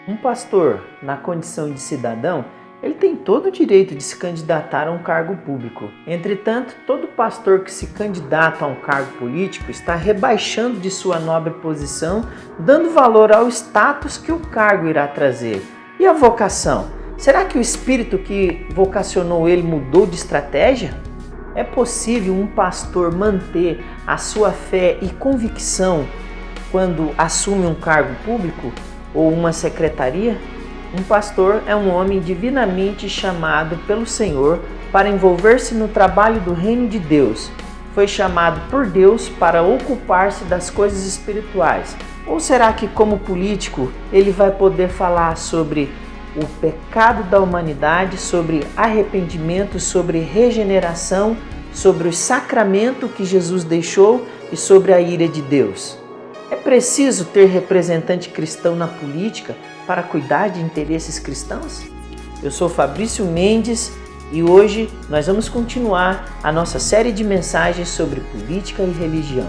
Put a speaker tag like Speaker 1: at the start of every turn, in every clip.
Speaker 1: Um pastor, na condição de cidadão, ele tem todo o direito de se candidatar a um cargo público. Entretanto, todo pastor que se candidata a um cargo político está rebaixando de sua nobre posição, dando valor ao status que o cargo irá trazer. E a vocação? Será que o espírito que vocacionou ele mudou de estratégia? É possível um pastor manter a sua fé e convicção quando assume um cargo público ou uma secretaria? Um pastor é um homem divinamente chamado pelo Senhor para envolver-se no trabalho do reino de Deus. Foi chamado por Deus para ocupar-se das coisas espirituais. Ou será que, como político, ele vai poder falar sobre o pecado da humanidade, sobre arrependimento, sobre regeneração, sobre o sacramento que Jesus deixou e sobre a ira de Deus? É preciso ter representante cristão na política para cuidar de interesses cristãos? Eu sou Fabrício Mendes e hoje nós vamos continuar a nossa série de mensagens sobre política e religião.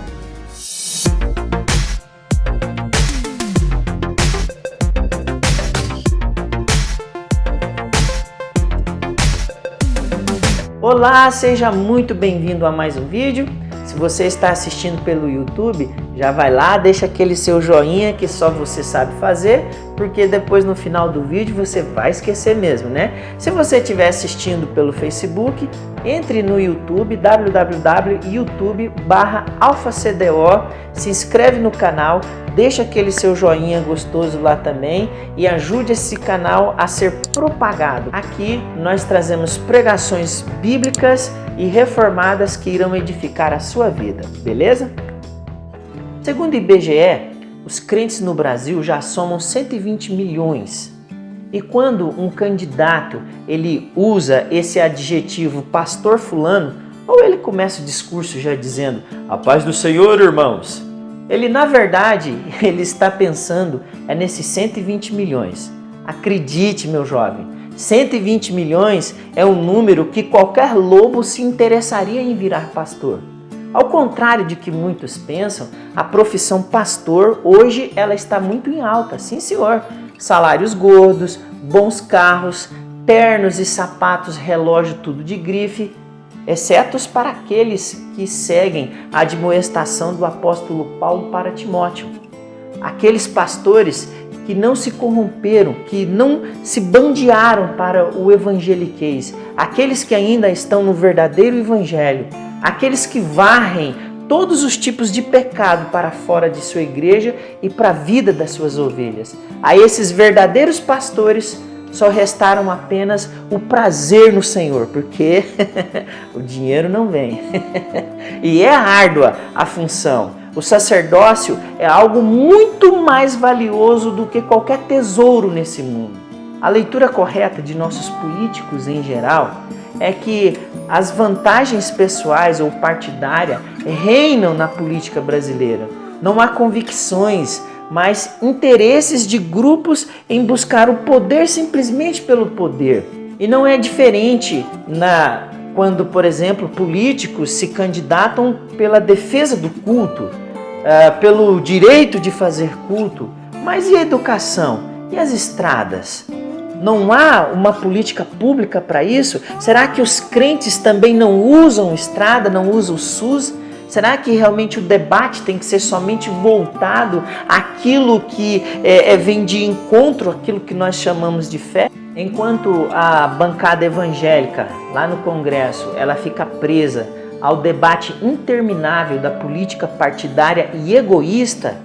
Speaker 1: Olá, seja muito bem-vindo a mais um vídeo. Se você está assistindo pelo YouTube, já vai lá, deixa aquele seu joinha que só você sabe fazer, porque depois no final do vídeo você vai esquecer mesmo, né? Se você estiver assistindo pelo Facebook, entre no YouTube, www.youtube.com/alfacdo, se inscreve no canal, deixa aquele seu joinha gostoso lá também e ajude esse canal a ser propagado. Aqui nós trazemos pregações bíblicas e reformadas que irão edificar a sua vida, beleza? Segundo o IBGE, os crentes no Brasil já somam 120 milhões. E quando um candidato ele usa esse adjetivo pastor fulano, ou ele começa o discurso já dizendo a paz do Senhor, irmãos, ele na verdade ele está pensando nesses 120 milhões. Acredite, meu jovem, 120 milhões é um número que qualquer lobo se interessaria em virar pastor. Ao contrário de que muitos pensam, a profissão pastor hoje ela está muito em alta, sim senhor. Salários gordos, bons carros, ternos e sapatos, relógio tudo de grife, exceto para aqueles que seguem a admoestação do apóstolo Paulo para Timóteo. Aqueles pastores que não se corromperam, que não se bandearam para o evangeliquez, aqueles que ainda estão no verdadeiro evangelho, aqueles que varrem todos os tipos de pecado para fora de sua igreja e para a vida das suas ovelhas. A esses verdadeiros pastores só restaram apenas o prazer no Senhor, porque o dinheiro não vem. E é árdua a função. O sacerdócio é algo muito mais valioso do que qualquer tesouro nesse mundo. A leitura correta de nossos políticos em geral é que as vantagens pessoais ou partidárias reinam na política brasileira. Não há convicções, mas interesses de grupos em buscar o poder simplesmente pelo poder. E não é diferente quando, por exemplo, políticos se candidatam pela defesa do culto, pelo direito de fazer culto. Mas e a educação? E as estradas? Não há uma política pública para isso? Será que os crentes também não usam estrada, não usam o SUS? Será que realmente o debate tem que ser somente voltado àquilo que vem de encontro, àquilo que nós chamamos de fé? Enquanto a bancada evangélica lá no Congresso ela fica presa ao debate interminável da política partidária e egoísta,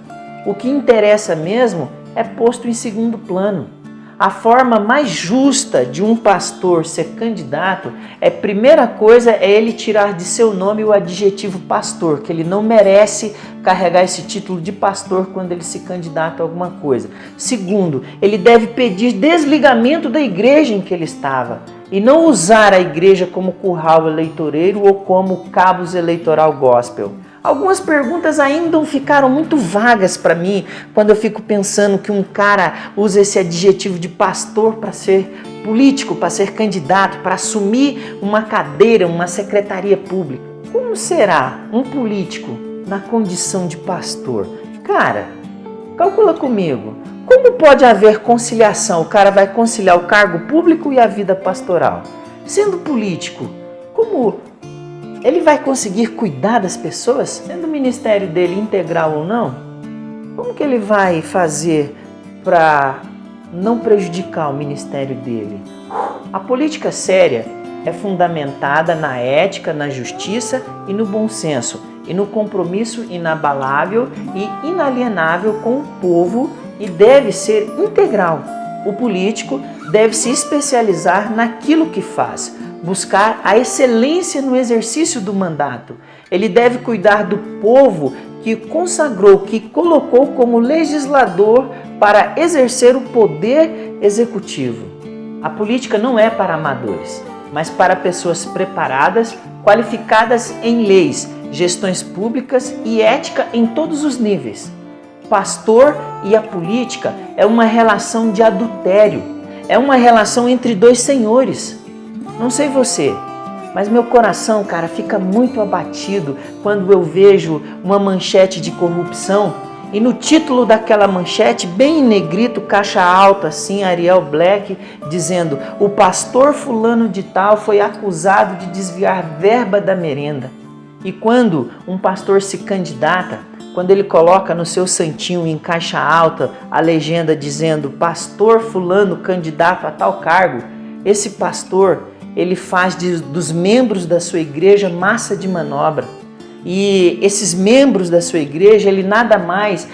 Speaker 1: o que interessa mesmo é posto em segundo plano. A forma mais justa de um pastor ser candidato primeira coisa é ele tirar de seu nome o adjetivo pastor, que ele não merece carregar esse título de pastor quando ele se candidata a alguma coisa. Segundo, ele deve pedir desligamento da igreja em que ele estava e não usar a igreja como curral eleitoreiro ou como cabos eleitoral gospel. Algumas perguntas ainda ficaram muito vagas para mim quando eu fico pensando que um cara usa esse adjetivo de pastor para ser político, para ser candidato, para assumir uma cadeira, uma secretaria pública. Como será um político na condição de pastor? Cara, calcula comigo. Como pode haver conciliação? O cara vai conciliar o cargo público e a vida pastoral. Sendo político, como ele vai conseguir cuidar das pessoas? Sendo o ministério dele integral ou não? Como que ele vai fazer para não prejudicar o ministério dele? A política séria é fundamentada na ética, na justiça e no bom senso, e no compromisso inabalável e inalienável com o povo, e deve ser integral. O político deve se especializar naquilo que faz, buscar a excelência no exercício do mandato. Ele deve cuidar do povo que consagrou, que colocou como legislador para exercer o poder executivo. A política não é para amadores, mas para pessoas preparadas, qualificadas em leis, gestões públicas e ética em todos os níveis. Pastor e a política é uma relação de adultério, é uma relação entre dois senhores. Não sei você, mas meu coração, cara, fica muito abatido quando eu vejo uma manchete de corrupção e no título daquela manchete, bem em negrito, caixa alta, assim, Arial Black, dizendo: o pastor fulano de tal foi acusado de desviar verba da merenda. E quando um pastor se candidata, quando ele coloca no seu santinho em caixa alta a legenda dizendo pastor fulano candidato a tal cargo, esse pastor, ele faz dos membros da sua igreja massa de manobra. E esses membros da sua igreja, ele nada mais,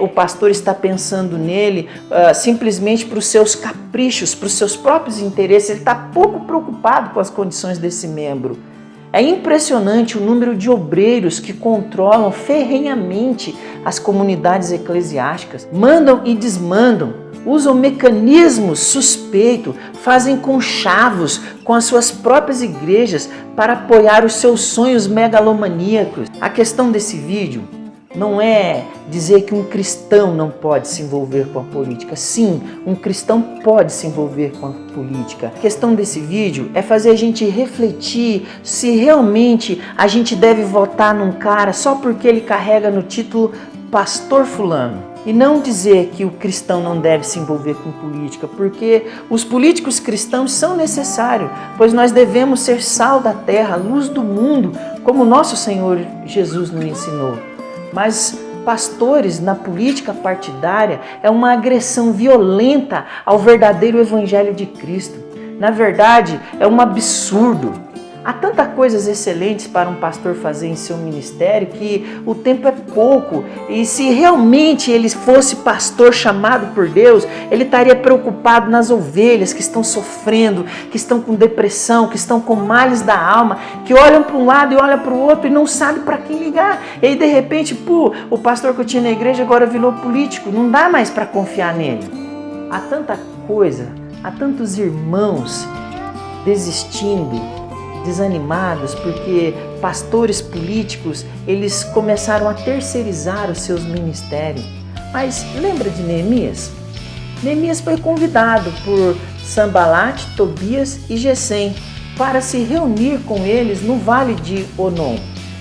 Speaker 1: o pastor está pensando nele simplesmente para os seus caprichos, para os seus próprios interesses. Ele está pouco preocupado com as condições desse membro. É impressionante o número de obreiros que controlam ferrenhamente as comunidades eclesiásticas, mandam e desmandam, usam mecanismos suspeitos, fazem conchavos com as suas próprias igrejas para apoiar os seus sonhos megalomaníacos. A questão desse vídeo não é dizer que um cristão não pode se envolver com a política. Sim, um cristão pode se envolver com a política. A questão desse vídeo é fazer a gente refletir se realmente a gente deve votar num cara só porque ele carrega no título pastor fulano. E não dizer que o cristão não deve se envolver com política, porque os políticos cristãos são necessários, pois nós devemos ser sal da terra, luz do mundo, como nosso Senhor Jesus nos ensinou. Mas pastores na política partidária é uma agressão violenta ao verdadeiro evangelho de Cristo. Na verdade, é um absurdo. Há tantas coisas excelentes para um pastor fazer em seu ministério que o tempo é pouco. E se realmente ele fosse pastor chamado por Deus, ele estaria preocupado nas ovelhas que estão sofrendo, que estão com depressão, que estão com males da alma, que olham para um lado e olham para o outro e não sabem para quem ligar. E aí de repente, o pastor que eu tinha na igreja agora virou político, não dá mais para confiar nele. Há tanta coisa, há tantos irmãos desistindo, desanimados, porque pastores políticos, eles começaram a terceirizar os seus ministérios. Mas lembra de Neemias? Neemias foi convidado por Sanbalate, Tobias e Gesem para se reunir com eles no vale de Onom.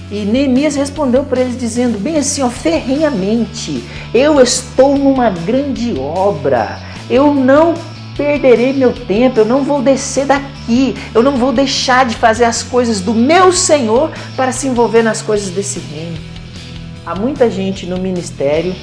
Speaker 1: E Neemias respondeu para eles dizendo bem assim, ferrenhamente: eu estou numa grande obra, eu não perderei meu tempo, eu não vou descer daqui, eu não vou deixar de fazer as coisas do meu Senhor para se envolver nas coisas desse reino. Há muita gente no ministério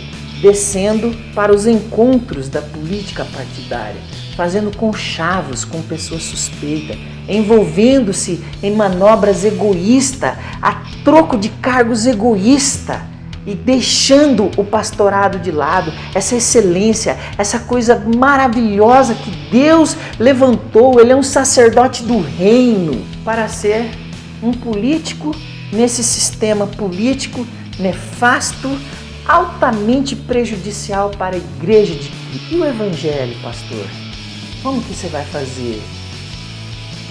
Speaker 1: descendo para os encontros da política partidária, fazendo conchavos com pessoas suspeitas, envolvendo-se em manobras egoístas, a troco de cargos egoístas, e deixando o pastorado de lado, essa excelência, essa coisa maravilhosa que Deus levantou. Ele é um sacerdote do reino para ser um político nesse sistema político nefasto, altamente prejudicial para a igreja de Cristo. E o evangelho, pastor? Como que você vai fazer?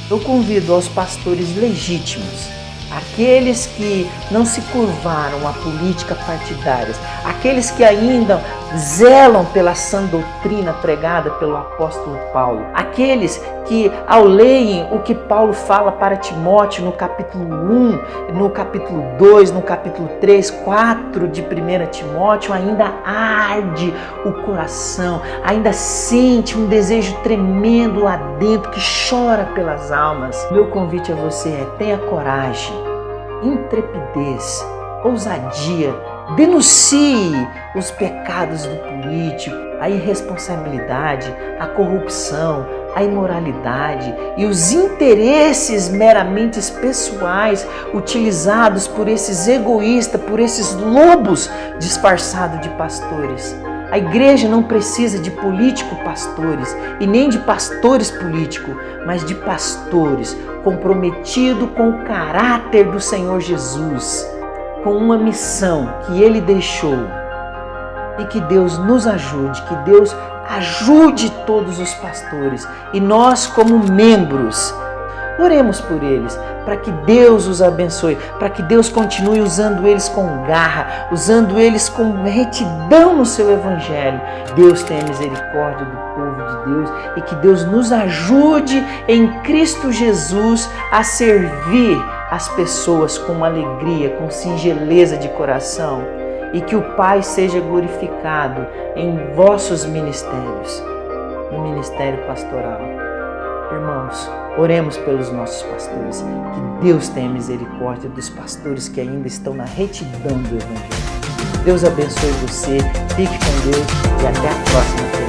Speaker 1: Eu convido aos pastores legítimos, aqueles que não se curvaram a política partidárias, aqueles que ainda zelam pela sã doutrina pregada pelo apóstolo Paulo. Aqueles que, ao leem o que Paulo fala para Timóteo no capítulo 1, no capítulo 2, no capítulo 3, 4 de 1 Timóteo, ainda arde o coração, ainda sente um desejo tremendo lá dentro que chora pelas almas. Meu convite a você é: tenha coragem, intrepidez, ousadia, denuncie os pecados do político, a irresponsabilidade, a corrupção, a imoralidade e os interesses meramente pessoais utilizados por esses egoístas, por esses lobos disfarçados de pastores. A igreja não precisa de político-pastores e nem de pastores políticos, mas de pastores comprometidos com o caráter do Senhor Jesus, com uma missão que Ele deixou. E que Deus nos ajude, que Deus ajude todos os pastores. E nós, como membros, oremos por eles, para que Deus os abençoe, para que Deus continue usando eles com garra, usando eles com retidão no seu evangelho. Deus tenha misericórdia do povo de Deus e que Deus nos ajude em Cristo Jesus a servir as pessoas com alegria, com singeleza de coração. E que o Pai seja glorificado em vossos ministérios, no ministério pastoral. Irmãos, oremos pelos nossos pastores. Que Deus tenha misericórdia dos pastores que ainda estão na retidão do Evangelho. Deus abençoe você, fique com Deus e até a próxima.